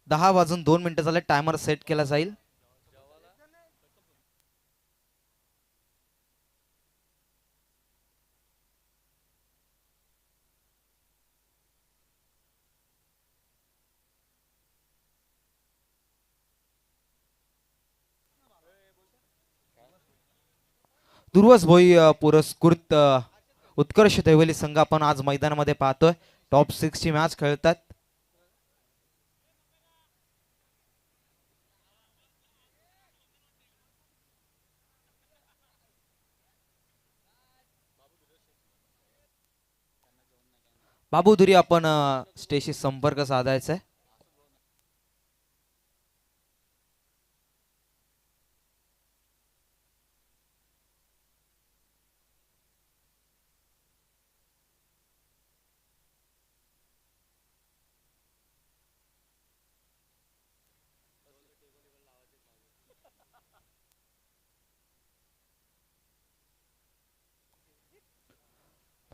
10:02 झाले. Timer set केला जाईल. दुर्वस भोई पुरस्कृत उत्कर्ष दैवली संघ आपण आज मैदानामध्ये पाहतोय. टॉप 6 ची मॅच खेळतात. बाबूदुरी आपण स्टेजशी संपर्क साधायचा आहे.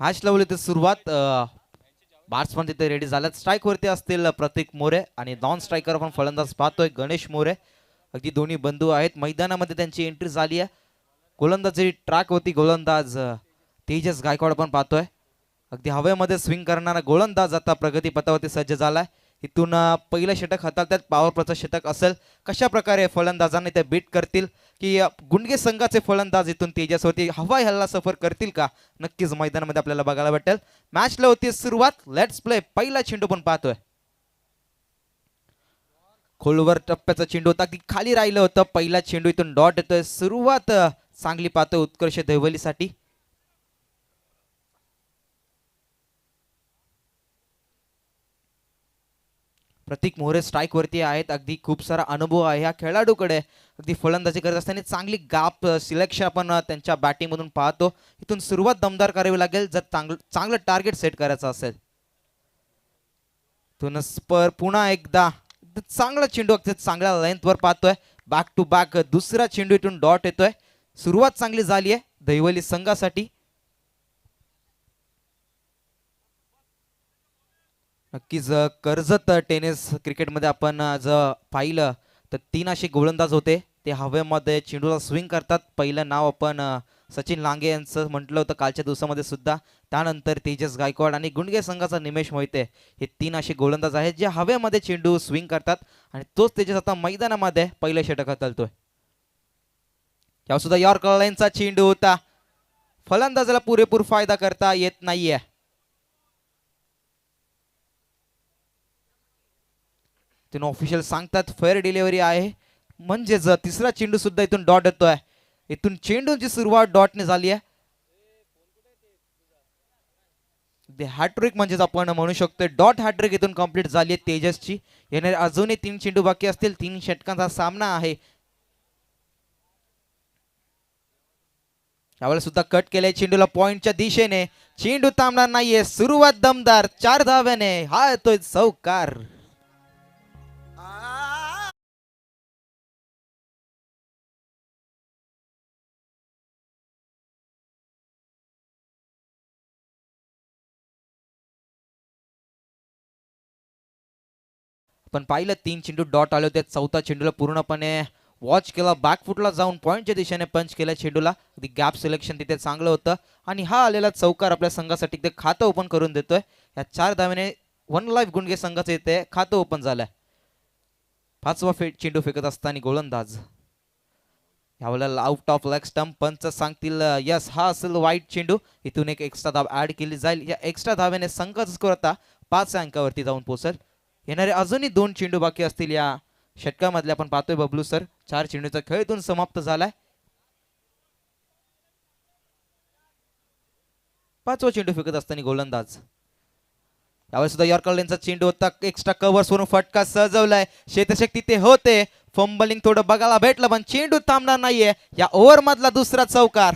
मॅच लावली तर सुरुवात. बॅट्समन तिथे रेडी झाल्यात. स्ट्राईक वरती असतील प्रतीक मोरे आणि नॉन स्ट्रायकर आपण फलंदाज पाहतोय गणेश मोरे. अगदी दोन्ही बंधू आहेत. मैदानामध्ये त्यांची एंट्री झाली आहे. गोलंदाजी ट्रॅक होती. गोलंदाज तेजस गायकवाड आपण पाहतोय. अगदी हवेमध्ये स्विंग करणारा गोलंदाज आता प्रगती पथावरती सज्ज झालाय. इथून पहिलं षटक हाताळतात. पॉवर प्लेचं षटक असेल. कशा प्रकारे फलंदाजांनी ते बीट करतील की गुंडगे संघाचे फलंदाज इथून तेजसवरती हवाई हल्ला सफर करतील का, नक्कीच मैदानामध्ये आपल्याला बघायला भेटेल. मॅचला होती सुरुवात. Let's play. पहिला चेंडू पण पाहतोय. खोलवर टप्प्याचा चेंडू होता. की खाली राहिलं होतं. पहिला चेंडू इथून डॉट येतोय. सुरुवात चांगली पाहतोय उत्कर्ष दैवलीसाठी. प्रतीक मोरे स्ट्राईक वरती आहेत. अगदी खूप सारा अनुभव आहे ह्या खेळाडूकडे. अगदी फलंदाजी करत असताना चांगली गाप सिलेक्शन आपण त्यांच्या बॅटिंग मधून पाहतो. इथून सुरुवात दमदार करावी लागेल जर चांगलं टार्गेट सेट करायचं असेल. इथून स्पर पुन्हा एकदा चांगला चेंडू अगदी चांगल्या लेंथ वर पाहतोय. बॅक टू बॅक दुसरा चेंडू इथून डॉट येतोय. सुरुवात चांगली झाली आहे दैवली संघासाठी. नक्कीच कर्जत टेनिस क्रिकेटमध्ये आपण जर पाहिलं तर 3 असे गोलंदाज होते. ते हवेमध्ये चेंडूला स्विंग करतात. पहिलं नाव आपण सचिन लांगे यांचं म्हटलं होतं कालच्या दिवसामध्ये सुद्धा. त्यानंतर तेजस गायकवाड आणि गुंडगे संघाचा निमेश मोहिते. हे 3 असे गोलंदाज आहेत जे हवेमध्ये चेंडू स्विंग करतात. आणि तोच तेजस आता मैदानामध्ये पहिलं षटक हाताळतोय. यावर सुद्धा यॉर्कर लाईनचा चेंडू होता. फलंदाजाला पुरेपूर फायदा करता येत नाहीये. ऑफिशियल सांगतात फेअर डिलिव्हरी आहे. म्हणजेच तिसरा चेंडू सुद्धा इथून डॉट येतोय. इथून चेंडूची सुरुवात डॉटने झाली आहे. हॅट्रिक म्हणजेच आपण म्हणू शकतो डॉट हॅट्रिक इथून कंप्लीट झाली आहे तेजसची. येणारे अजूनही 3 चेंडू बाकी असतील. 3 षटकांचा सामना आहे. यावेळेला सुद्धा कट केलाय चेंडूला पॉइंटच्या दिशेने. चेंडू थांबणार नाहीये. सुरुवात दमदार 4 धाव्याने. हा येतोय चौकार. पण पाहिलं 3 चेंडू डॉट आले होते. चौथा चेंडूला पूर्णपणे वॉच केला. बॅकफुटला जाऊन पॉईंटच्या दिशेने पंच केला चेंडूला. गॅप सिलेक्शन तिथे चांगलं होतं. आणि हा आलेला चौकार आपल्या संघासाठी ते खातं ओपन करून देतोय. या 4 धाव्याने 1 लाईफ गुंडगे संघाचं इथे खातं ओपन झालंय. 5वा चेंडू फेकत असताना गोलंदाज यावेळेला आउट ऑफ लेग स्टंप. पंच सांगतील यस हा असेल वाईट चेंडू. इथून एक एक्स्ट्रा धाव ऍड केली जाईल. या एक्स्ट्रा धाव्याने संघाचा स्कोर आता 5 अंकावरती जाऊन पोहोचेल. येणारे अजूनही 2 चेंडू बाकी असतील या षटकामधले. आपण पाहतोय बबलू सर 4 चेंडूचा खेळ इथून समाप्त झालाय. 5वा चेंडू फेकत असताना गोलंदाज. यावेळी सुद्धा यॉर्कर लेनचा चेंडू होता. एक्स्ट्रा कव्हर्स वरून फटका सजवलाय. शेतशक्ती ते होते. फंबलिंग थोडं बघायला भेटलं पण चेंडू थांबणार नाहीये. या ओव्हर मधला दुसरा चौकार.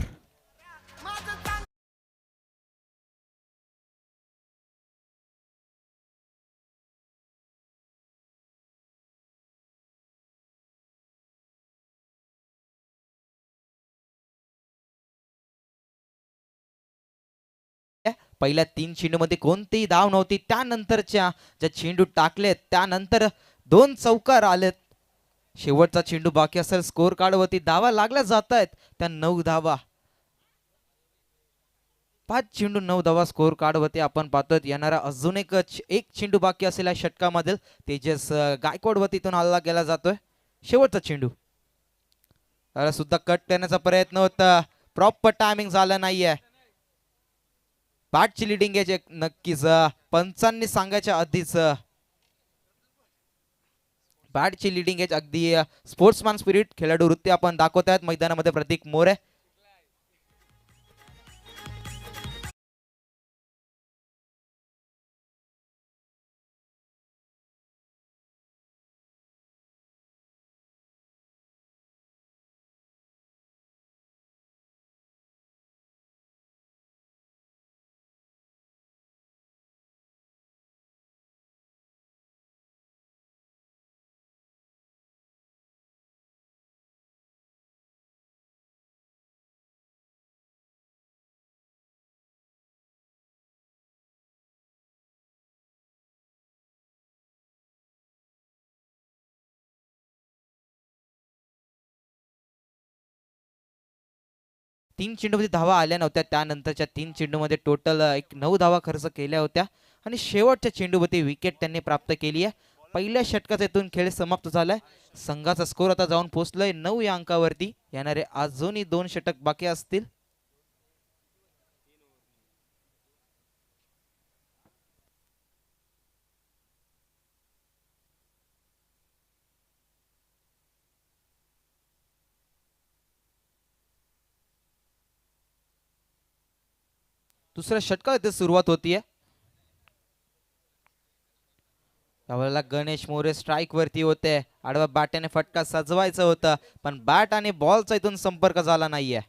पहिल्या 3 चेंडूमध्ये कोणतीही धाव नव्हती. त्यानंतरच्या ज्या चेंडू टाकले त्यानंतर 2 चौकार आलेत. शेवटचा चेंडू बाकी असेल. स्कोर कार्ड वरती धावा लागल्या जात आहेत त्या 9 धावा. 5 चेंडू 9 धावा स्कोर कार्ड वरती आपण पाहतोय. येणारा अजून एक चेंडू बाकी असलेल्या षटकामधील तेजस गायकवाड वरती इथून हल्ला केला जातोय. शेवटचा चेंडू सुद्धा कट करण्याचा प्रयत्न होता. प्रॉपर टायमिंग झालं नाहीये. बॅटची लिडिंग एज नक्कीच पंचांनी सांगायच्या आधीच बॅटची लिडिंग एज अगदी स्पोर्ट्समॅन स्पिरिट खेळाडू वृत्ती आपण दाखवत आहेत मैदानामध्ये प्रतीक मोरे. तीन चेंडूमध्ये धावा आल्या नव्हत्या. त्यानंतरच्या 3 चेंडूमध्ये टोटल 9 धावा खर्च केल्या होत्या आणि शेवटच्या चेंडूमध्ये विकेट त्यांनी प्राप्त केली आहे. पहिल्या षटकाचा इथून खेळ समाप्त झालाय. संघाचा स्कोर आता जाऊन पोहोचलाय 9 या अंकावरती. येणारे अजूनही 2 षटक बाकी असतील. दुसऱ्या षटकाला इथे सुरुवात होतीये. त्यावेळेला गणेश मोरे स्ट्राईक वरती होते. आडवा बॅटने फटका सजवायचा होता पण बॅट आणि बॉलचा इथून संपर्क झाला नाहीये.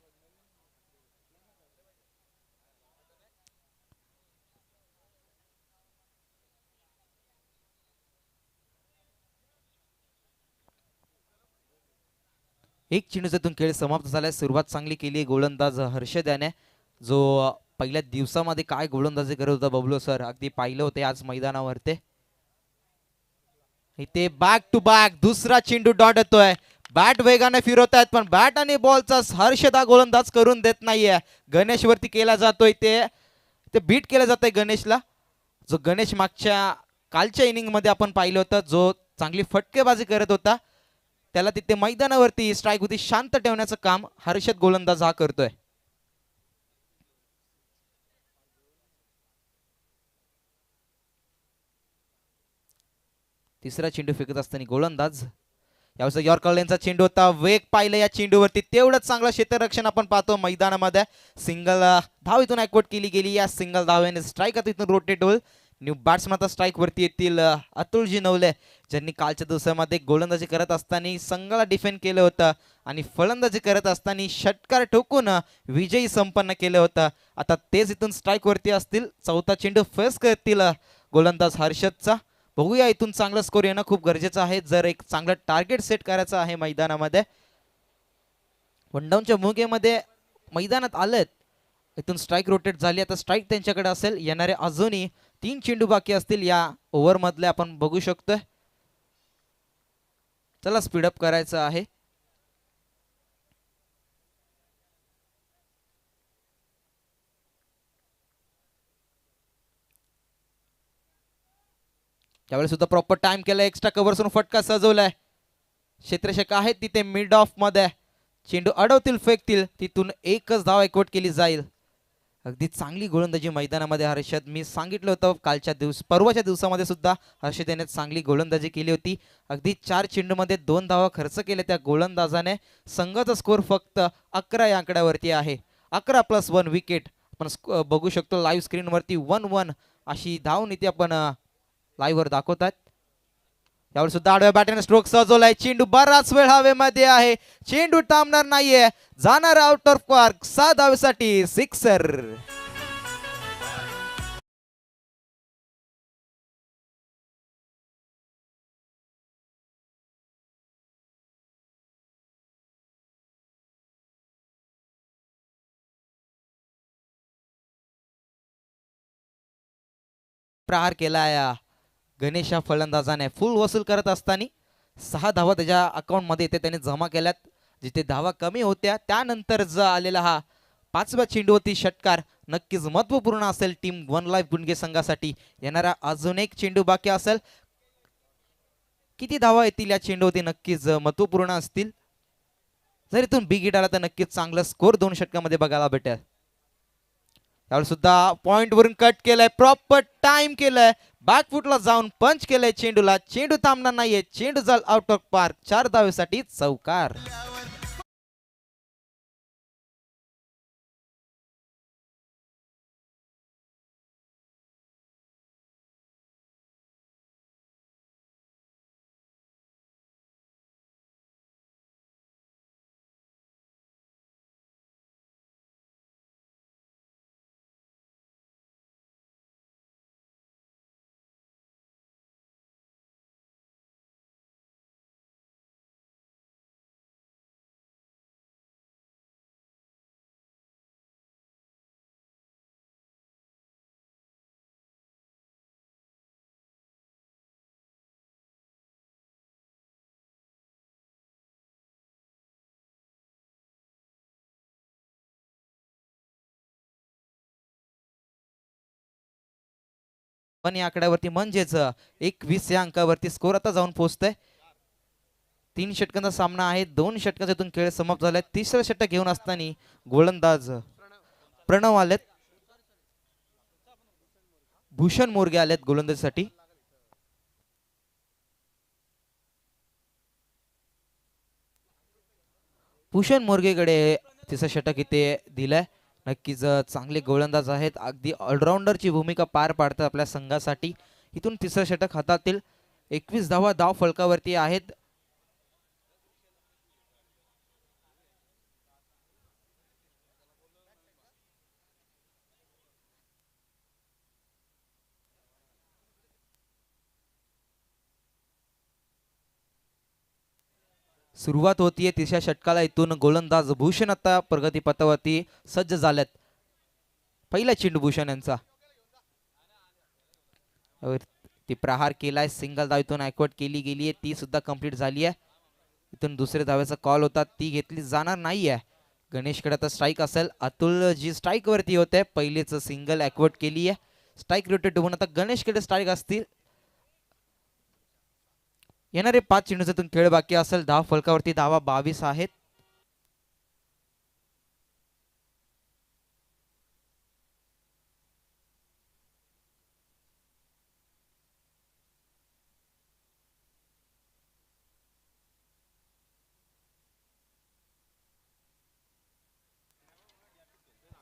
एक चेंडूतून खेळ समाप्त झालाय. सुरुवात चांगली केली गोलंदाज हर्षद याने, जो पहिल्या दिवसामध्ये काय गोलंदाजी करत होता बबलू सर अगदी पाहिलं होते आज मैदानावरती. इथे बॅक टू बॅक दुसरा चेंडू डॉट येतोय. बॅट वेगाने फिरवत आहेत पण बॅट आणि बॉलचा हर्षद हा गोलंदाज करून देत नाहीये. गणेश वरती केला जातोय. ते बीट केलं जातंय गणेशला, जो गणेश मागच्या कालच्या इनिंग मध्ये आपण पाहिलं होतं, जो चांगली फटकेबाजी करत होता. त्याला तिथे मैदानावरती स्ट्राईक होती शांत ठेवण्याचं काम हर्षद गोलंदाज हा करतोय. तिसरा चेंडू फेकत असताना गोलंदाज यावेळेस यॉर्कर चेंडू होता. वेग पाहिलं या चेंडूवरती. तेवढंच चांगलं क्षेत्ररक्षण आपण पाहतो मैदानामध्ये. सिंगल धाव इथून ॲक्वॉर्ड केली गेली. या सिंगल धावेने स्ट्राईक आता इथून रोटेट होईल. न्यू बॅट्समन आता स्ट्राईक वरती येतील अतुलजी नवले, ज्यांनी कालच्या दिवसामध्ये गोलंदाजी करत असताना संघाला डिफेंड केलं होतं आणि फलंदाजी करत असताना षटकार ठोकून विजयी संपन्न केलं होतं. आता तेच इथून स्ट्राईक वरती असतील. चौथा चेंडू फेस करतील गोलंदाज हर्षदचा. बघूया, इथून चांगला स्कोर येणं खूप गरजेचं आहे जर एक चांगलं टार्गेट सेट करायचं आहे मैदानामध्ये. वनडाऊनच्या भूमिकेमध्ये मैदानात आलेत. इथून स्ट्राईक रोटेट झाली. आता स्ट्राईक त्यांच्याकडे असेल. येणारे अजूनही 3 चेंडू बाकी असतील या ओव्हर मधले आपण बघू शकतोय. चला स्पीडअप करायचं आहे. त्यावेळेस सुद्धा प्रॉपर टाइम केला. एक्स्ट्रा कव्हर फटका सजवलाय. क्षेत्ररक्षक आहेत तिथे मिड ऑफ मध्ये. चेंडू अडवतील फेकतील तिथून एकच धाव एकवट केली जाईल. अगदी चांगली गोलंदाजी मैदानामध्ये हर्षद. मी सांगितलं होतं परवाच्या दिवसामध्ये सुद्धा हर्षद याने चांगली गोलंदाजी केली होती. अगदी 4 चेंडूमध्ये 2 धावा खर्च केल्या त्या गोलंदाजाने. संघाचा स्कोर फक्त 11 या आकड्यावरती आहे. 11 + 1 विकेट आपण बघू शकतो लाईव्ह स्क्रीनवरती. 1-1 अशी धावनीती आपण लाईव्ह वर दाखवतात. यावर सुद्धा आडव्या बॅटने स्ट्रोक सजवलाय. चेंडू बराच वेळ हवेमध्ये आहे. चेंडू थांबणार नाहीये. जाणार आउट ऑफ पार्क. 6 धावेसाठी सिक्सर. प्रहार केलाय गणेश या फलंदाजाने फुल वसूल करत असताना 6 धावा त्याच्या अकाउंटमध्ये येते, त्याने जमा केल्यात. जिथे धावा कमी होत्या त्यानंतर आलेला हा 5व्या चेंडूवरती षटकार नक्कीच महत्वपूर्ण असेल टीम वन लाईफ गुंडगे संघासाठी. येणारा अजून एक चेंडू बाकी असेल. किती धावा येतील या चेंडूवरती नक्कीच महत्वपूर्ण असतील. जर इथून बिग हिट आला तर नक्कीच चांगला स्कोर 2 षटकामध्ये बघायला भेटेल. त्यावेळी सुद्धा पॉइंट वरून कट केलाय, प्रॉपर टाइम केलाय, बॅकफुटला जाऊन पंच केलाय चेंडूला. चेंडू थांबणार नाहीये, चेंडू जाल आउट ऑफ पार्क. 4 धावेसाठी चौकार. पण या आकड्यावरती म्हणजेच 21 या अंकावरती स्कोर आता जाऊन पोहोचतोय. 3 षटकांचा सामना आहे, 2 षटकांतून खेळ समाप्त झालाय. तिसरं षटक घेऊन असताना गोलंदाज प्रणव आलेत, भूषण मोरगे आलेत गोलंदाजीसाठी. भूषण मोरगेकडे तिसरं षटक इथे दिलंय. नक्कीच चांगले गोलंदाज आहेत, अगदी ऑलराऊंडरची भूमिका पार पाडतात आपल्या संघासाठी. इथून तिसरं षटक हातातील. 21 धावा धाव फलकावरती आहेत. सुरुवात होतीये तिसऱ्या षटकाला. इथून गोलंदाज भूषण आता प्रगतीपथावरती सज्ज झालेत. पहिला चेंडू भूषण यांचा, ती प्रहार केलाय, सिंगल धाव इथून ॲक्वर्ड केली गेली आहे, ती सुद्धा कंप्लीट झाली आहे. इथून दुसऱ्या धावेचा कॉल होता, ती घेतली जाणार नाहीये. गणेशकडे आता स्ट्राईक असेल. अतुल जी स्ट्राईक वरती होते, पहिलेच सिंगल ॲक्वर्ड केली आहे. स्ट्राईक रोटेट होऊन आता गणेशकडे स्ट्राईक असतील. येणारे 5 चेंडूतून खेळ बाकी असेल. धाव फलकावरती धावा 22 आहेत.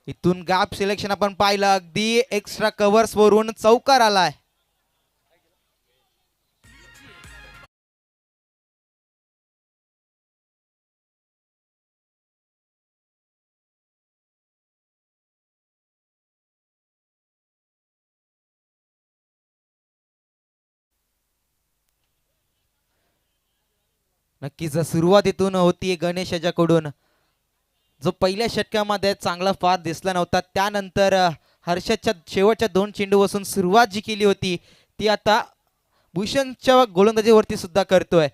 इथून गॅप सिलेक्शन आपण पाहिलं, अगदी एक्स्ट्रा कव्हर्स वरून चौकार आलाय. नक्कीच सुरुवात इथून होतीये गणेश याच्याकडून, जो पहिल्या षटकामध्ये चांगला फार दिसला नव्हता. त्यानंतर हर्षदच्या शेवटच्या 2 चेंडू बसून सुरुवात जी केली होती ती आता भूषणच्या गोलंदाजीवरती सुद्धा करतोय.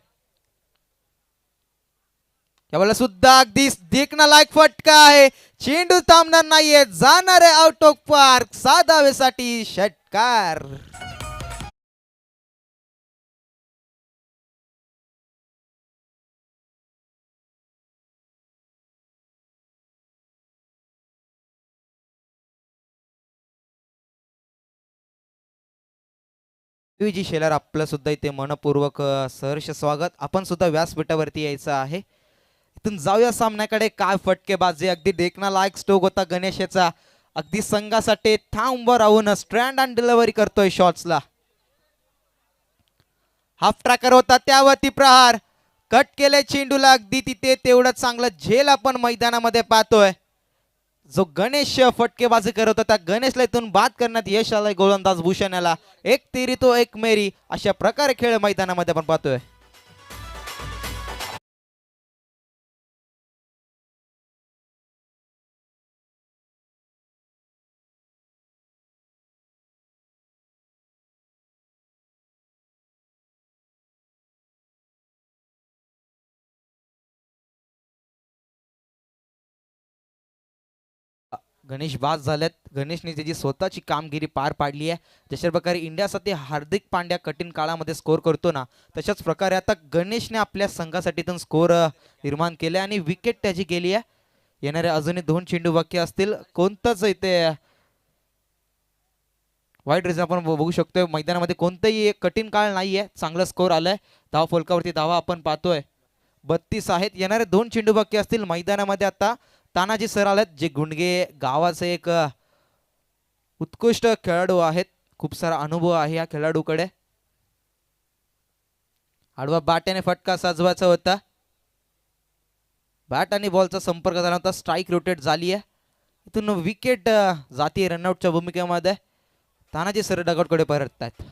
यावेळेला सुद्धा अगदी देखना लायक फटका आहे, चेंडू थांबणार नाहीये, जाणार आहे आउट ऑफ पार्क. 7 धावेसाठी षटकार. जी शेलार आपलं सुद्धा इथे मनपूर्वक सहर्ष स्वागत. आपण सुद्धा व्यासपीठावरती यायचं आहे. इथून जाऊया सामन्याकडे. काय फटकेबाजी, अगदी देखना लायक स्ट्रोक होता गणेशचा. अगदी संघासाठी ठाम उभं राहून स्ट्रँड अँड डिलिव्हरी करतोय शॉट्सला. हाफ ट्रॅकर होता, त्यावरती प्रहार कट केले चेंडूला. अगदी तिथे तेवढं चांगलं झेल आपण मैदानामध्ये पाहतोय. जो गणेश फटकेबाजी करत होता, गणेशला इथून बाद करण्यात यश आलंय गोलंदाज भूषण याला. एक तेरी तो एक मेरी अशा प्रकारे खेळ मैदानामध्ये आपण पाहतोय. गणेश बाद झालेत. गणेशने त्याची स्वतःची कामगिरी पार पाडली आहे. जशा प्रकारे इंडियासाठी हार्दिक पांड्या कठीण काळामध्ये स्कोर करतो ना, तशाच प्रकारे आता गणेशने आपल्या संघासाठी पण स्कोर निर्माण केले आणि विकेट त्याची केली आहे. येणारे अजूनही 2 चेंडू बाकी असतील. कोणतंच इथे वाईट रिझन आपण बघू शकतोय. मैदानामध्ये कोणतंही एक कठीण काळ नाहीये. चांगला स्कोर आलाय. धाव फलकावरती धावा आपण पाहतोय 32 आहेत. येणारे 2 चेंडू बाकी असतील. मैदानामध्ये आता तानाजी सर आलेत, जे गुंडगे गावाचे एक उत्कृष्ट खेळाडू आहेत. खूप सारा अनुभव आहे या खेळाडूकडे. आडवा बाट्याने फटका साजवायचा होता. बॅट आणि बॉलचा संपर्क झाला होता. स्ट्राईक रोटेट झाली आहे. इथून विकेट जाती रनआउटच्या भूमिकेमध्ये. तानाजी सर डगआउटकडे परत आहेत.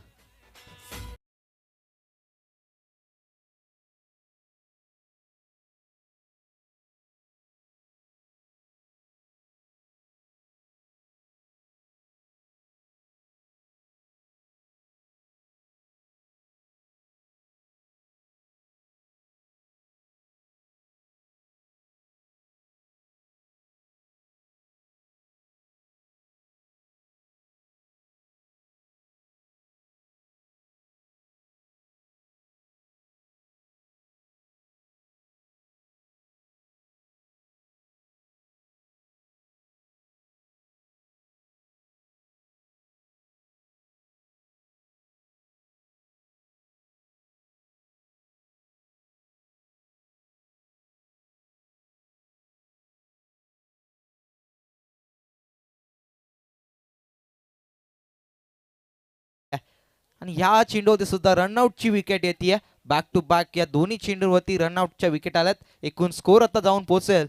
आणि ह्या चेंडूवरती सुद्धा रनआउटची विकेट येते. बॅक टू बॅक या दोन्ही चेंडूवरती रनआउटच्या विकेट आल्यात. एकूण स्कोर आता जाऊन पोहोचेल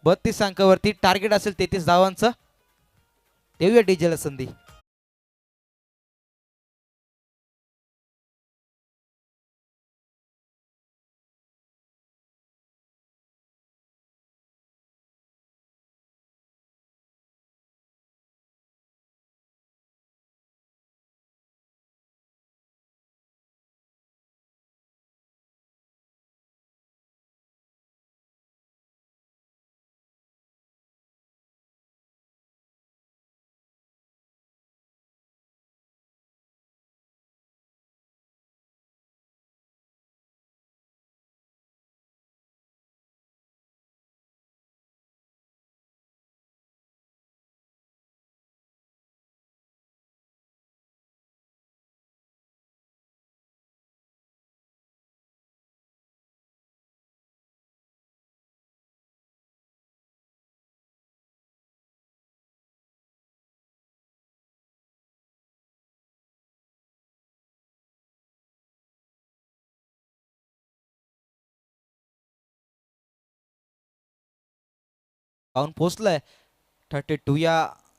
32 अंकावरती. टार्गेट असेल 33 धावांचं. देऊया डीजेला संधी. जाऊन पोहोचलाय 32 या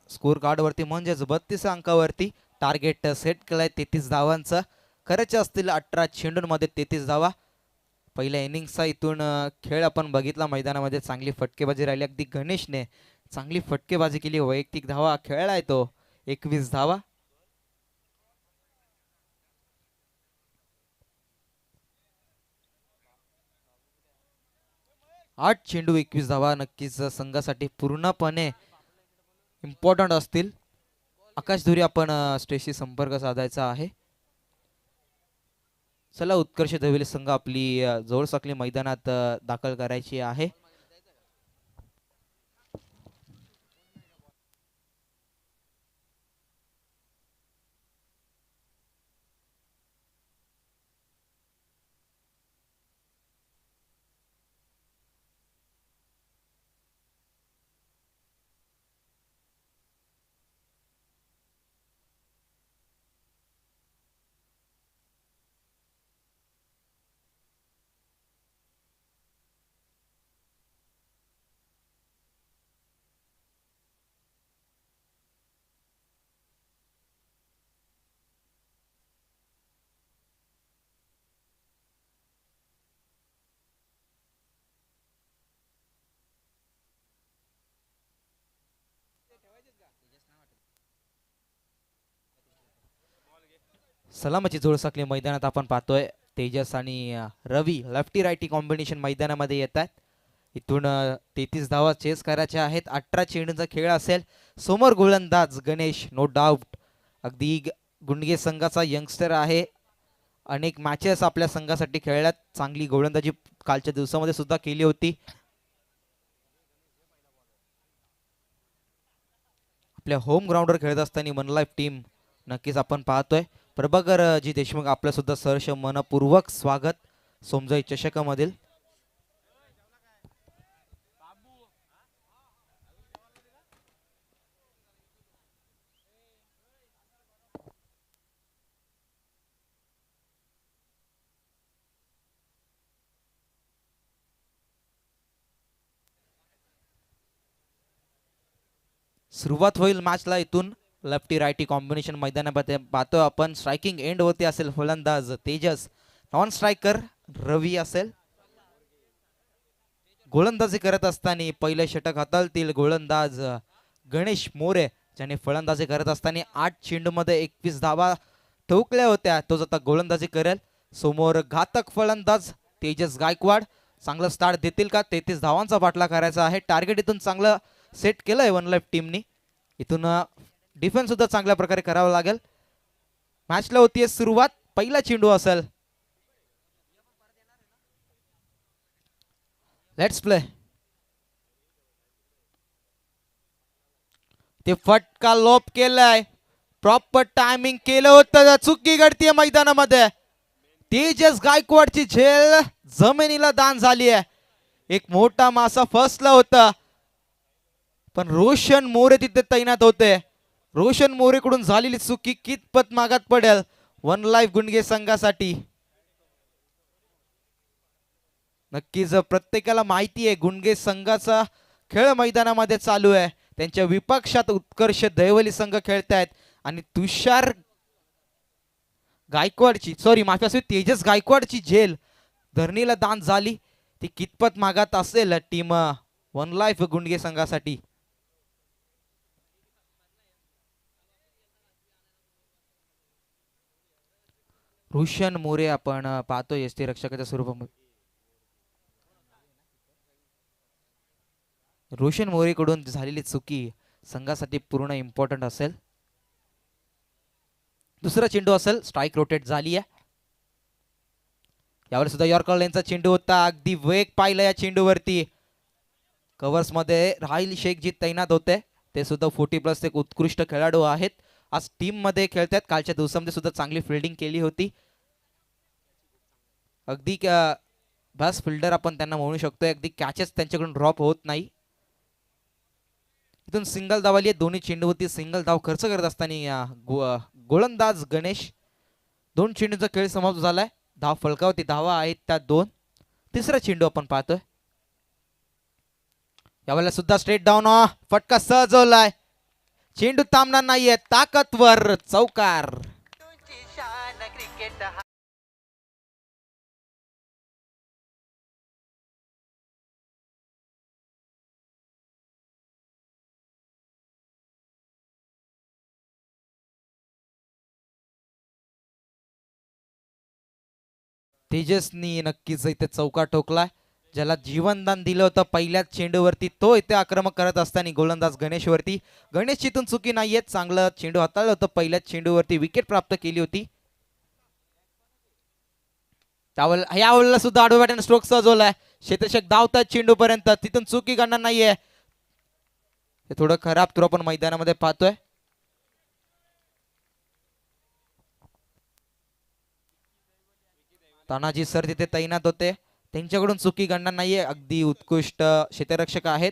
स्कोर कार्ड वरती. म्हणजेच 32 अंकावरती टार्गेट सेट केलाय 33 धावांचा. करायचे असतील 18 चेंडूंमध्ये 33 धावा. पहिल्या इनिंगचा इथून खेळ आपण बघितला. मैदानामध्ये चांगली फटकेबाजी राहिली. अगदी गणेशने चांगली फटकेबाजी केली. वैयक्तिक धावा खेळलाय तो 21 धावा. 8 चेंडू 21 धावा नक्कीच संघासाठी पूर्णपणे इम्पॉर्टंट असतील. आकाश धुरी आपण स्टेजशी संपर्क साधायचा आहे. चला, उत्कर्ष दविले संघ आपली जोरसाकली मैदानात दाखल करायची आहे. सलामची जोरसाकली मैदानात आपण पाहतोय. तेजस आणि रवी लेफ्टी रायटी कॉम्बिनेशन मैदानामध्ये येत आहेत. इथून 33 धावा चेस करायच्या आहेत. 18 चेंडूंचा खेळ असेल. समोर गोलंदाज गणेश, नो डाऊट अगदी गुंडगे संघाचा यंगस्टर आहे. अनेक मॅचेस आपल्या संघासाठी खेळल्यात. चांगली गोलंदाजी कालच्या दिवसामध्ये सुद्धा केली होती. आपल्या होम ग्राउंडवर खेळत असताना वन लाईफ टीम नक्कीच आपण पाहतोय. प्रभाकर जी देशमुख आपलं सुद्धा सहर्ष मनपूर्वक स्वागत सोमजाई चषकामधील. सुरुवात होईल मॅचला. इथून लेफ्टी रायटी कॉम्बिनेशन मैदानामध्ये पाहतो आपण. स्ट्रायकिंग एंड होते असेल फलंदाज तेजस, नॉन स्ट्रायकर रवी असेल. गोलंदाजी करत असताना पहिले षटक हाताळतील गोलंदाज गणेश मोरे, ज्याने फलंदाजी करत असताना 8 चेंडूमध्ये 21 धावा ठोकल्या होत्या. तोच आता गोलंदाजी करेल. समोर घातक फलंदाज तेजस गायकवाड. चांगलं स्टार्ट देतील का? 33 धावांचा बाटला करायचा आहे. टार्गेट इथून चांगलं सेट केलंय वन लाईफ टीमनी. इथून डिफेन्स सुद्धा चांगल्या प्रकारे करावं लागेल. मॅचला होतीये सुरुवात. पहिला चेंडू असेल. Let's play. ते फटका लोप केलाय. प्रॉपर टायमिंग केलं होतं. चुकी घडतीये मैदानामध्ये. तेजस गायकवाडची झेल जमिनीला दान झाली आहे. एक मोठा मासा फसला होता, पण रोशन मोरे तिथे तैनात होते. रोशन मोरे कडून झालेली चुकी कितपत मागात पडेल वन लाईफ गुंडगे संघासाठी? नक्कीच प्रत्येकाला माहिती आहे गुंडगे संघाचा खेळ मैदानामध्ये चालू आहे. त्यांच्या विपक्षात उत्कर्ष दैवली संघ खेळतायत आणि तुषार गायकवाडची माफी असेल तेजस गायकवाडची झेल धरणीला दान झाली. ती कितपत मागात असेल टीम वन लाईफ गुंडगे संघासाठी? रोशन मोरे आपण पाहतोय एसटी रक्षकाच्या स्वरूपामध्ये. रोशन मोरे कडून झालेली चुकी संघासाठी पूर्ण इम्पॉर्टंट असेल. दुसरा चेंडू असेल. स्ट्राइक रोटेट झाली आहे. यावर सुद्धा यॉर्कर लेनचा चेंडू होता. अगदी वेग पाहिला या चेंडूवरती. कव्हर्स मध्ये राहिल शेख जी तैनात होते, ते सुद्धा 40+ एक उत्कृष्ट खेळाडू आहेत. आज टीम मध्ये खेळतात. कालच्या दिवसामध्ये सुद्धा चांगली फिल्डिंग केली होती. अगदी बस फिल्डर आपण त्यांना म्हणू शकतो. अगदी कॅचेस त्यांच्याकडून ड्रॉप होत नाही. इथून सिंगल धाव आली. दोन्ही चेंडूवरती सिंगल धाव खर्च करत असताना गोलंदाज गणेश. 2 चेंडूचा खेळ समाप्त झालाय. धाव फलकावरती धावा आहेत त्या 2. तिसरा चेंडू आपण पाहतोय. यावेळेला सुद्धा स्ट्रेट डाऊन फटका सजवलाय. चेंडू थांबणार नाहीये. ताकदवर चौकार. तेजसनी नक्कीच इथे चौकार ठोकलाय. ज्याला जीवनदान दिलं होतं पहिल्याच चेंडूवरती, तो इथे आक्रमक करत असताना गोलंदाज गणेशवरती. गणेशची इथून चुकी नाहीये. चांगलं चेंडू हाताळलं होतं. पहिल्याच चेंडूवरती विकेट प्राप्त केली होती. यावेळेला सुद्धा आडव्या बॅटन स्ट्रोक सजवलाय. क्षेत्ररक्षक धावतात चेंडू पर्यंत. तिथून चुकी करणार नाहीये. हे थोडं खराब थ्रो आपण मैदानामध्ये पाहतोय. तानाजी सर तिथे तैनात होते. त्यांच्याकडून चुकी घडणार नाहीये. अगदी उत्कृष्ट क्षेत्ररक्षक आहेत.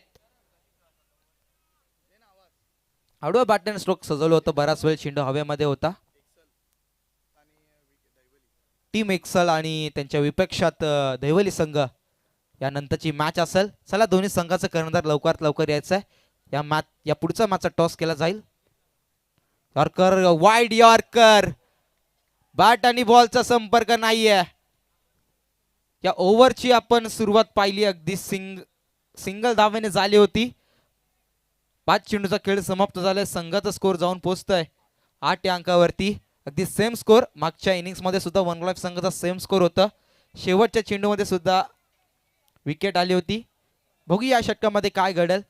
आडवा बॅटन स्ट्रोक सजवलं होतं. बराच वेळ चेंडू हवेमध्ये होता. टीम एक्सल आणि त्यांच्या विपक्षात दैवली संघ यानंतरची मॅच असेल. चला दोन्ही संघाचं कर्णधार लवकरात लवकर यायचं आहे. या पुढचा मॅचचा टॉस केला जाईल. Yorker, wide yorker. बॅट आणि बॉलचा संपर्क नाहीये. या ओव्हरची आपण सुरुवात पाहिली. अगदी सिंगल धावेने झाली होती. 5 चेंडूचा खेळ समाप्त झालाय. संघाचा स्कोर जाऊन पोहोचतोय 8 या अंकावरती. अगदी सेम स्कोर मागच्या इनिंग्स मध्ये सुद्धा वन लाईफ संघाचा सेम स्कोर होता. शेवटच्या चेंडूमध्ये सुद्धा विकेट आली होती. बघूया या षटकामध्ये काय घडेल.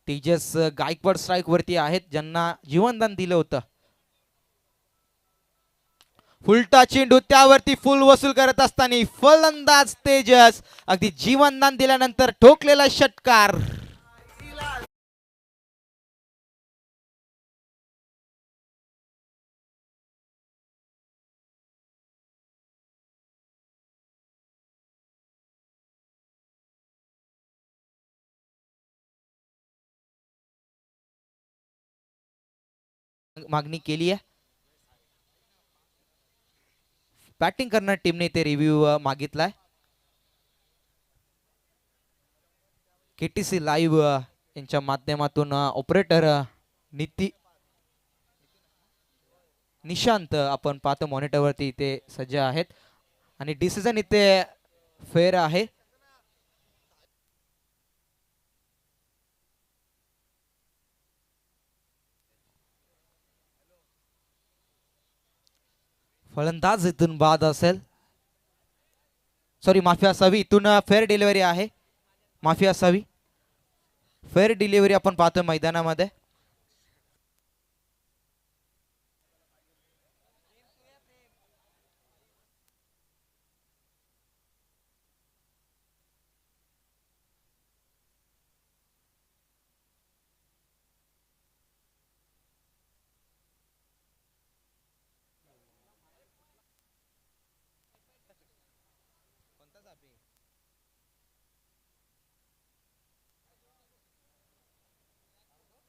तेजस गायकवाड स्ट्राईक वरती आहेत, ज्यांना जीवनदान दिलं होतं. फुलटा चेंडू त्यावरती फुल वसूल करत असताना फलंदाज तेजस अगदी जीवनदान दिल्यानंतर ठोकलेला षटकार. मागणी केली आहे. बॅटिंग करणार टीमने ते रिव्ह्यू मागितलाय. केटीसी लाईव्ह यांच्या माध्यमातून ऑपरेटर निशांत आपण पाहतो मॉनिटरवरती इथे सज्ज आहेत आणि डिसिजन इथे फेअर आहे. फलंदाज इथून बाद असेल. सॉरी, माफी असावी. इथून फेअर डिलिव्हरी आहे. माफी असावी. फेअर डिलिव्हरी आपण पाहतोय मैदानामध्ये.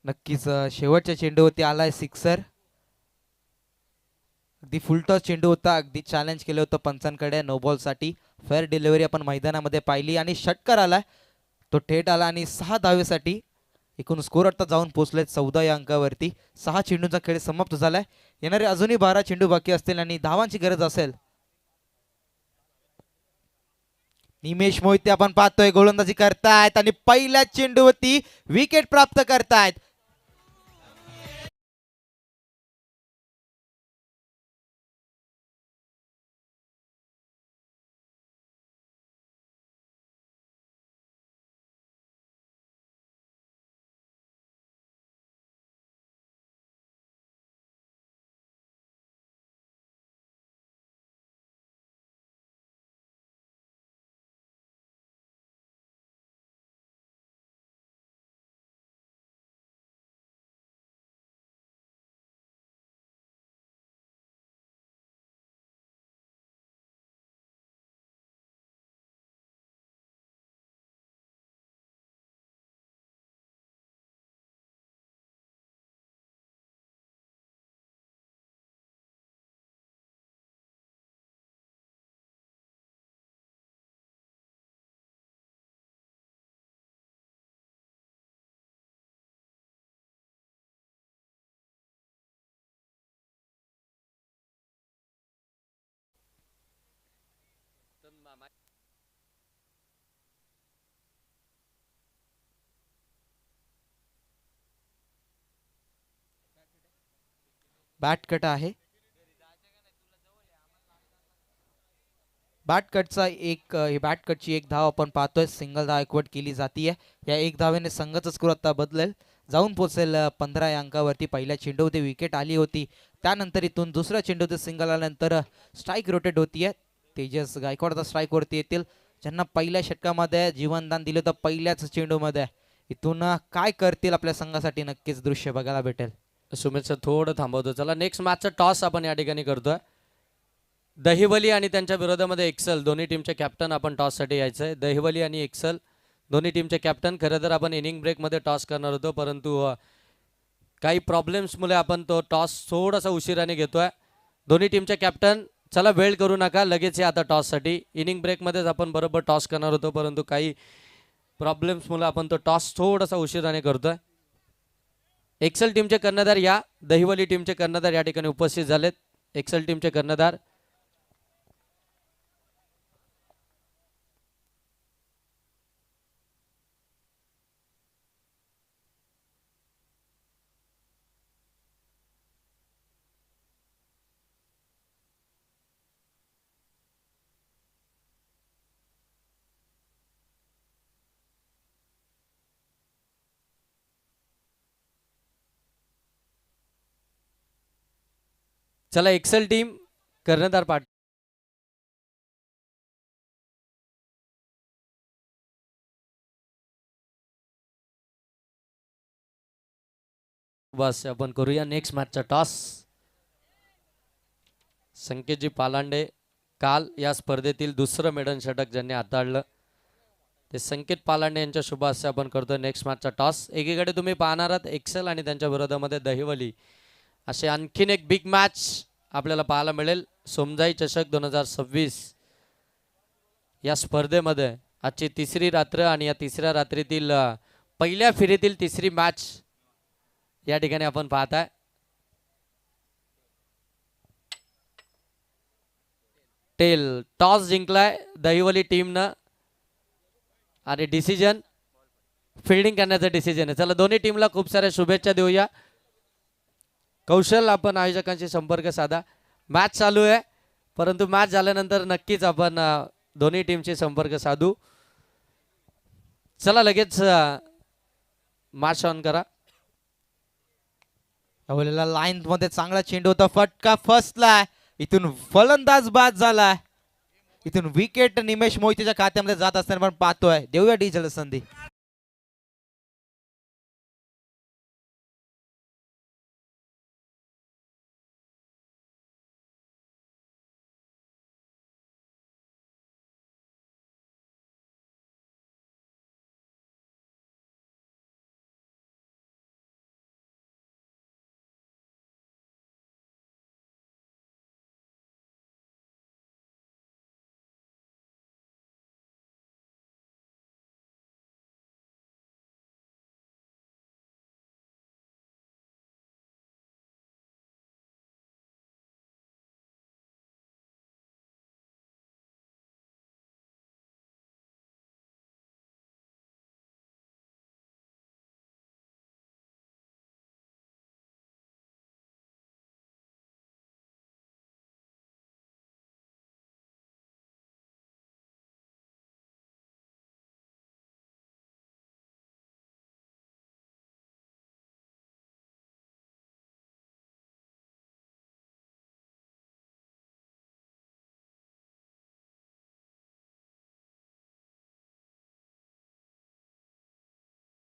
नक्कीच शेवटच्या चेंडूवरती आलाय सिक्सर. अगदी फुलटॉस चेंडू होता. अगदी चॅलेंज केलं होतं पंचांकडे नो बॉल साठी. फेअर डिलिव्हरी आपण मैदानामध्ये पाहिली आणि षटकार आलाय. तो थेट आला आणि 6 धावेसाठी एकूण स्कोर आता जाऊन पोहोचले 14 या अंकावरती. 6 चेंडूंचा खेळ समाप्त झालाय. येणारे अजूनही 12 चेंडू बाकी असतील आणि धावांची गरज असेल. निमेश मोहिते आपण पाहतोय गोलंदाजी करतायत आणि पहिल्या चेंडूवरती विकेट प्राप्त करतायत. बॅट कट आहे. बॅट कटचा एक बॅट कटची एक धाव आपण पाहतोय. सिंगल धाव एकवट केली जातीये. या एक धावेने संघाचा स्कोर आता बदलेल, जाऊन पोहोचेल 15 या अंकावरती. पहिल्या चेंडूमध्ये विकेट आली होती, त्यानंतर इथून दुसऱ्या चेंडूमध्ये सिंगल आल्यानंतर स्ट्राईक रोटेट होतीये. तेजस गायकवाड आता स्ट्राईक वरती येतील, ज्यांना पहिल्या षटकामध्ये जीवनदान दिलं होतं पहिल्याच चेंडूमध्ये. इथून काय करतील आपल्या संघासाठी नक्कीच दृश्य बघायला भेटेल. सुमित सर थोडं थांबवतो. चला नेक्स्ट मॅचचा टॉस आपण या ठिकाणी करतोय. दहिवली आणि त्यांच्या विरोधामध्ये एक्सल दोन्ही टीमचे कॅप्टन आपण टॉससाठी यायचं आहे. दहिवली आणि एक्सल दोन्ही टीमचे कॅप्टन. खरं तर आपण इनिंग ब्रेकमध्ये टॉस करणार होतो, परंतु काही प्रॉब्लेम्समुळे आपण तो टॉस थोडासा उशिराने घेतोय. दोन्ही टीमचे कॅप्टन चला वेळ करू नका, लगेच या आता टॉससाठी. इनिंग ब्रेकमध्येच आपण बरोबर टॉस करणार होतो, परंतु काही प्रॉब्लेम्समुळे आपण तो टॉस थोडासा उशिराने करतोय. एक्सेल टीमचे कर्णधार या, दहिवली टीमचे कर्णधार या ठिकाणी उपस्थित झालेत. एक्सेल टीमचे कर्णधार चला एक्सेल टीम कर्णधार पाठ बस आपण करूया नेक्स्ट मॅचचा टॉस. संकेतजी पालांडे काल या स्पर्धेतील दुसरं मेडन षटक ज्यांनी हाताळलं ते संकेत पालांडे यांच्या शुभ हस्ते आपण करतोय नेक्स्ट मॅचचा टॉस. एकीकडे तुम्ही पाहणार आहात एक्सेल आणि त्यांच्या विरोधामध्ये दहिवली असे आणखीन एक बिग मॅच आपल्याला पाहायला मिळेल. सोमजाई चषक 2026 या स्पर्धेमध्ये आजची तिसरी रात्र आणि या तिसऱ्या रात्रीतील पहिल्या फेरीतील तिसरी मॅच या ठिकाणी आपण पाहताय. टेल टॉस जिंकलाय दहिवली टीमनं आणि डिसिजन फिल्डिंग करण्याचं डिसिजन आहे. चला दोन्ही टीमला खूप साऱ्या शुभेच्छा देऊया. कौशल आपण आयोजकांशी संपर्क साधा. मॅच चालू आहे परंतु मॅच झाल्यानंतर नक्कीच आपण दोन्ही टीमशी संपर्क साधू. चला लगेच मॅच ऑन करा. लाईन मध्ये चांगला चेंडू होता, फटका फसलाय, इथून फलंदाज बाद झालाय. इथून विकेट निमेश मोहितेच्या खात्यामध्ये जात असताना पण पाहतोय. देऊया डिजिटल संधी.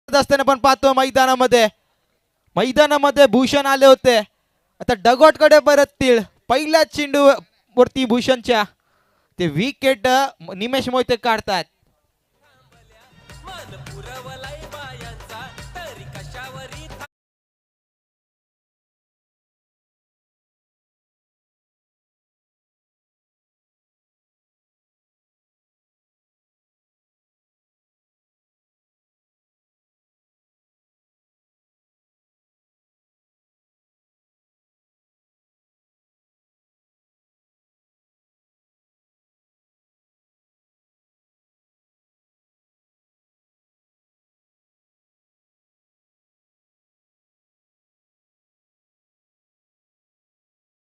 असताना पण पाहतो मैदानामध्ये भूषण आले होते. आता डगॉट कडे परततील. पहिल्या चेंडू वरती भूषणच्या ते विकेट निमेश मोहिते काढतात.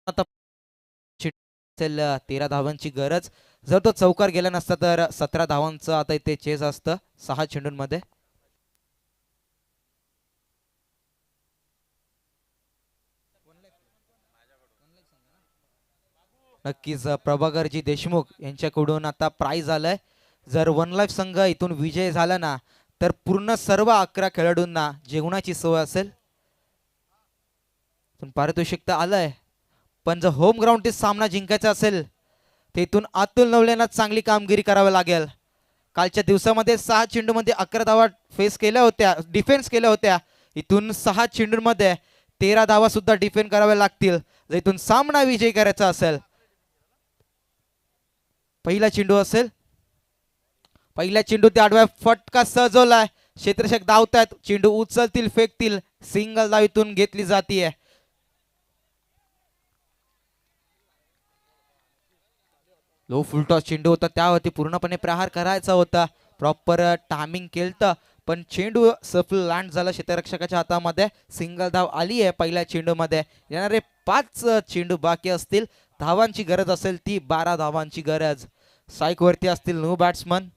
आता 13 धावांची गरज. जर तो चौकार गेला नसता तर 17 धावांचं आता इथे चेस असतं 6 चेंडूंमध्ये. नक्कीच प्रभाकरजी देशमुख यांच्याकडून आता प्राइज आलंय. जर वन लाईफ संघ इथून विजय झाला ना तर पूर्ण सर्व 11 खेळाडूंना जेवणाची सोय असेल. पण पारितोषिक तर आलंय. पण जर होम ग्राउंड सामना जिंकायचा असेल तर इथून अतुल नवलेंना चांगली कामगिरी करावी लागेल. कालच्या दिवसामध्ये 6 चेंडूमध्ये 11 धावा डिफेन्स केल्या होत्या. इथून 6 चेंडूंमध्ये 13 धावा सुद्धा डिफेंड कराव्या लागतील जर इथून सामना विजयी करायचा असेल. पहिला चेंडू असेल. पहिल्या चेंडू ते आडव्या फटका सजवलाय. क्षेत्ररक्षक धावतायत. चेंडू उचलतील फेकतील. सिंगल धाव इथून घेतली जातीये. लो फुलटॉस चेंडू होता त्यावरती पूर्णपणे प्रहार करायचा होता. प्रॉपर टायमिंग केलं पण चेंडू सफल लँड झाला क्षेत्ररक्षकाच्या हातामध्ये. सिंगल धाव आली आहे पहिल्या चेंडूमध्ये. येणारे 5 चेंडू बाकी असतील. धावांची गरज असेल ती 12 धावांची गरज. स्ट्राईक वरती असतील नो बॅट्समन.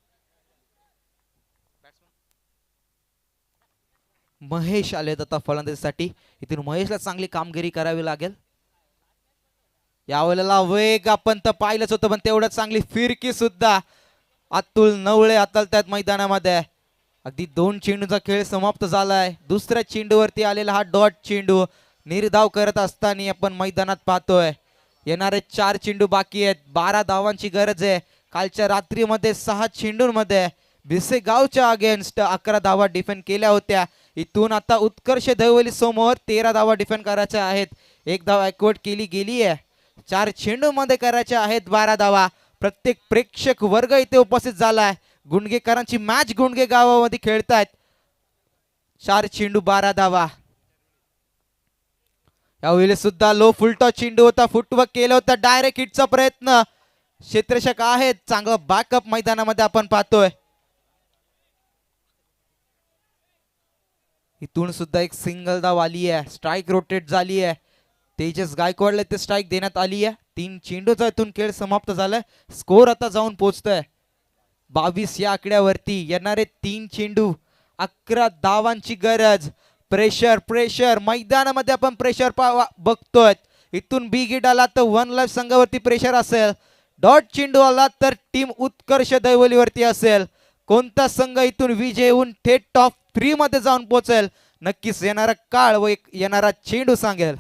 महेश आले आता फलंदाजीसाठी. इथून महेशला चांगली कामगिरी करावी लागेल. यावेळेला वेग आपण तर पाहिलंच होतं, पण तेवढं चांगली फिरकी सुद्धा अतुल नवळे हाताळतात मैदानामध्ये. अगदी 2 चेंडूचा खेळ समाप्त झालाय. दुसऱ्या चेंडूवरती आलेला हा डॉट चेंडू निर्धाव करत असताना आपण मैदानात पाहतोय. येणारे 4 चेंडू बाकी आहेत. 12 धावांची गरज आहे. कालच्या रात्रीमध्ये 6 चेंडूंमध्ये भिसेगावच्या अगेन्स्ट 11 धावा डिफेंड केल्या होत्या. इथून आता उत्कर्ष दहिवली समोर 13 धावा डिफेंड करायच्या आहेत. 1 धाव ॲक्वर्ड केली गेली आहे. 4 चेंडूमध्ये करायच्या आहेत 12 धावा. प्रत्येक प्रेक्षक वर्ग इथे उपस्थित झालाय. गुंडगेकरांची मॅच गुंडगे गावामध्ये खेळतायत. 4 चेंडू 12 धावा. यावेळी सुद्धा लो फुलटॉस चेंडू होता. फुटवर्क केलं होतं. डायरेक्ट हिटचा प्रयत्न. क्षेत्ररक्षक आहेत. चांगलं बॅकअप मैदानामध्ये आपण पाहतोय. इथून सुद्धा एक सिंगल धाव आली आहे. स्ट्राईक रोटेट झाली आहे. तेजस गायकवाडला ते स्ट्राईक देण्यात आली आहे. 3 चेंडूचा इथून खेळ समाप्त झालाय. स्कोर आता जाऊन पोहोचतोय 22 या आकड्यावरती. येणारे 3 चेंडू 11 धावांची गरज. प्रेशर प्रेशर मैदानामध्ये आपण प्रेशर बघतोय. इथून बिग हिट आला तर वन लाईफ संघावरती प्रेशर असेल. डॉट चेंडू आला तर टीम उत्कर्ष दैवलीवरती असेल. कोणता संघ इथून विजय होऊन थेट टॉप 3 मध्ये जाऊन पोहोचेल नक्कीच येणारा काळ व येणारा चेंडू सांगेल.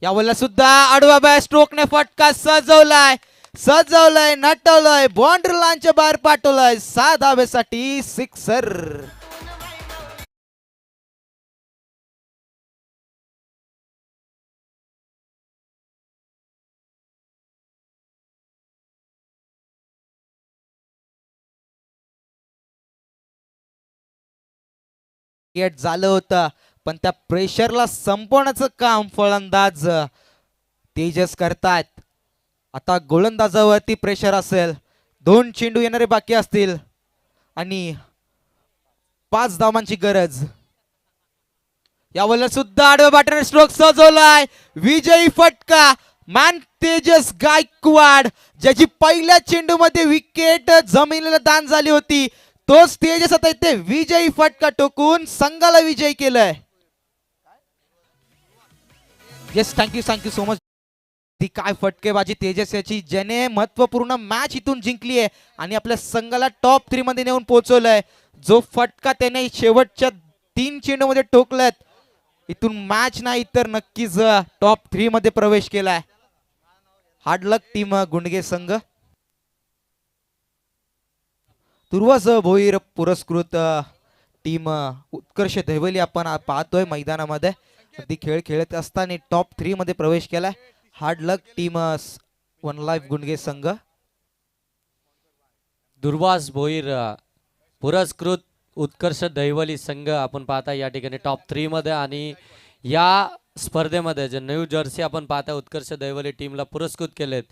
यावेळेला सुद्धा आडवा बॅट स्ट्रोकने फटका सजवलाय नटवलाय बाउंड्री लाईनच्या बाहेर पाठवलाय. 6 धावेसाठी सिक्सर. झालं होतं, पण त्या प्रेशरला संपवण्याचं काम फलंदाज तेजस करतायत. आता गोलंदाजावरती प्रेशर असेल. 2 चेंडू येणारे बाकी असतील आणि 5 धावांची गरज. यावेळेला सुद्धा आडव्या बॅटरने स्ट्रोक सजवलाय. विजयी फटका मॅन तेजस गायकवाड, ज्याची पहिल्या चेंडू मध्ये विकेट जमिनीला दान झाली होती. तोच तेजस आता इथे विजयी फटका टोकून संघाला विजयी केलाय. Yes, thank you so much. ती काय फटकेबाजी तेजस याची, ज्याने महत्वपूर्ण मॅच इथून जिंकली आहे आणि आपल्या संघाला टॉप 3 मध्ये नेऊन पोहोचवलंय. जो फटका त्याने शेवटच्या 3 चेंडू मध्ये ठोकलाय, इथून मॅच नाही तर नक्कीच टॉप 3 मध्ये प्रवेश केलाय. हार्ड लक टीम गुंडगे संघ. तुर्वास भोईर पुरस्कृत टीम उत्कर्ष दैवली आपण पाहतोय मैदानामध्ये. अगदी खेळ खेळत असताना टॉप 3 मध्ये प्रवेश केलाय. हार्ड लक टीम वन लाईफ गुंडगे संघ. दुर्वास भोईर पुरस्कृत उत्कर्ष दैवली संघ आपण पाहता या ठिकाणी टॉप 3 मध्ये. आणि या स्पर्धेमध्ये जे न्यू जर्सी आपण पाहता उत्कर्ष दैवली टीमला पुरस्कृत केलेत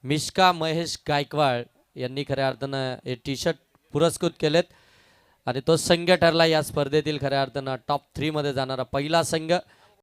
मिश्का महेश गायकवाड यांनी खऱ्या अर्थानं हे टी शर्ट पुरस्कृत केलेत आणि तो संघ ठरला या स्पर्धेतील खऱ्या अर्थानं टॉप 3 मध्ये जाणारा पहिला संघ.